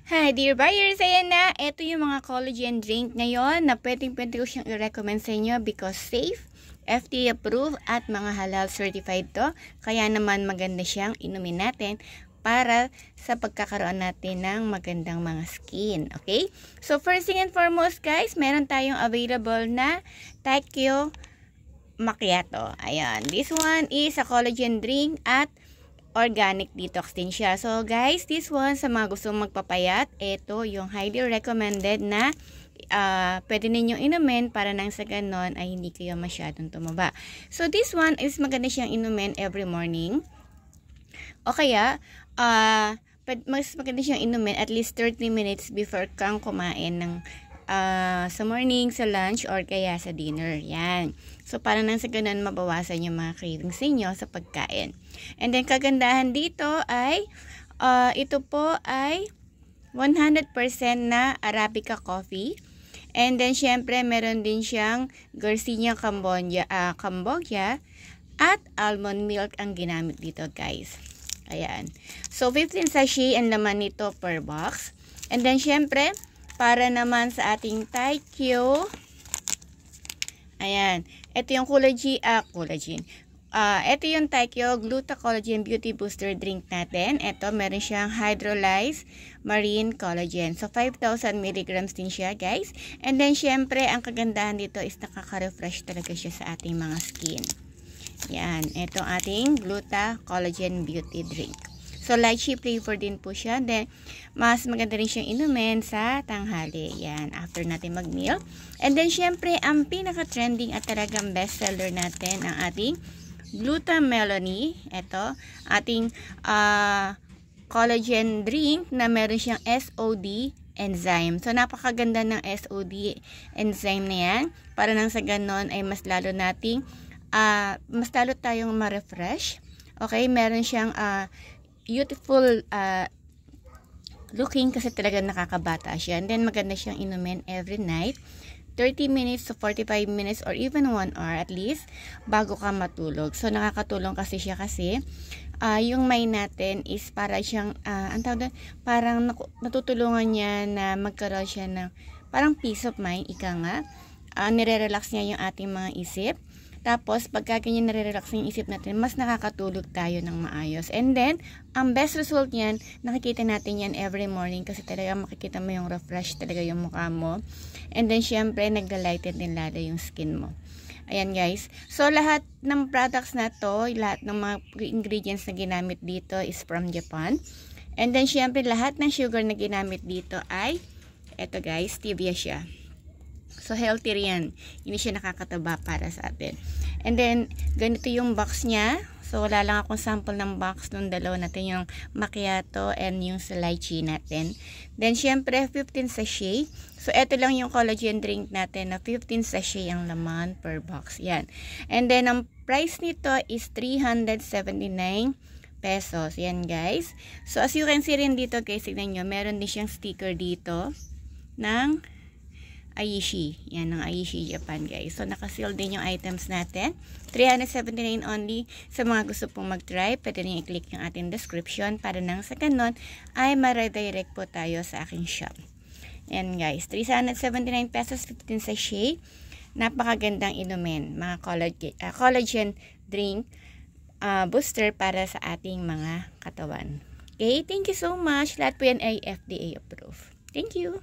Hi dear buyers! Ayan na, ito yung mga collagen drink ngayon na pwede ko siyang i-recommend sa inyo because safe, FDA approved at mga halal certified to. Kaya naman maganda siyang inumin natin para sa pagkakaroon natin ng magandang mga skin. Okay? So first thing and foremost guys, meron tayong available na Taikyo Macchiato. Ayan, this one is a collagen drink at organic detox din siya. So guys, this one sa mga gustong magpapayat, ito yung highly recommended na pwede ninyong inumin para nang sa ganon ay hindi kayo masyadong tumaba. So this one is maganda siyang inumin every morning. O kaya, mas maganda siyang inumin at least 30 minutes before kang kumain ng sa morning, sa lunch, or kaya sa dinner. Yan. So, para nang sa ganun, mabawasan yung mga cravings ninyo sa pagkain. And then, kagandahan dito ay, ito po ay 100% na Arabica coffee. And then, syempre, meron din siyang Garcinia Cambogia at almond milk ang ginamit dito, guys. Ayan. So, 15 sachet ang laman nito per box. And then, syempre, para naman sa ating Taikyo, ayan, ito yung ito yung Taikyo Gluta Collagen Beauty Booster Drink natin. Ito, meron siyang hydrolyzed marine collagen. So, 5,000 mg din siya, guys. And then, syempre, ang kagandahan dito is nakaka-refresh talaga siya sa ating mga skin. Yan, ito ating Gluta Collagen Beauty Drink. So, lychee flavor din po siya. Then, mas maganda rin siyang inumin sa tanghali. Yan, after natin mag-meal. And then, syempre, ang pinaka-trending at talagang bestseller natin, ang ating Gluta-Melony. Ito, ating collagen drink na meron siyang SOD enzyme. So, napakaganda ng SOD enzyme na yan. Para nang sa ganon ay mas lalo tayong ma-refresh. Okay, meron siyang beautiful looking kasi talaga nakakabata siya. And then maganda siyang inumin every night. 30 minutes to 45 minutes or even 1 hour at least bago ka matulog. So nakakatulong kasi siya kasi yung mind natin is para siyang parang natutulungan niya na magkaroon siya ng parang peace of mind, ika nga. Nire-relax niya yung ating mga isip. Tapos, pagka ganyan nare-relax yung isip natin, mas nakakatulog tayo ng maayos. And then, ang best result niyan, nakikita natin yan every morning kasi talaga makikita mo yung refresh talaga yung mukha mo. And then, syempre, nagda-lighten din lalo yung skin mo. Ayan guys. So, lahat ng products na to, lahat ng mga ingredients na ginamit dito is from Japan. And then, syempre, lahat ng sugar na ginamit dito ay, eto guys, stevia siya. So, healthy yan. Hindi siya nakakataba para sa atin. And then, ganito yung box niya. So, wala lang akong sample ng box nung dalawa natin, yung macchiato and yung sa lychee natin. Then, syempre, 15 sachet. So, eto lang yung collagen drink natin na 15 sachet ang laman per box. Yan. And then, ang price nito is 379 pesos. Yan, guys. So, as you can see rin dito, guys, tignan nyo, meron din siyang sticker dito ng Aishi. Yan, ng Aishi Japan, guys. So, nakaseal din yung items natin. 379 only. Sa mga gusto pong mag-try, pwede nyo i-click yung ating description para nang sa ganon ay ma-redirect po tayo sa aking shop. Yan, guys. 379 pesos, 15 sachet. Napakagandang inumin. Mga collagen drink booster para sa ating mga katawan. Okay? Thank you so much. Lahat po yan ay FDA approved. Thank you.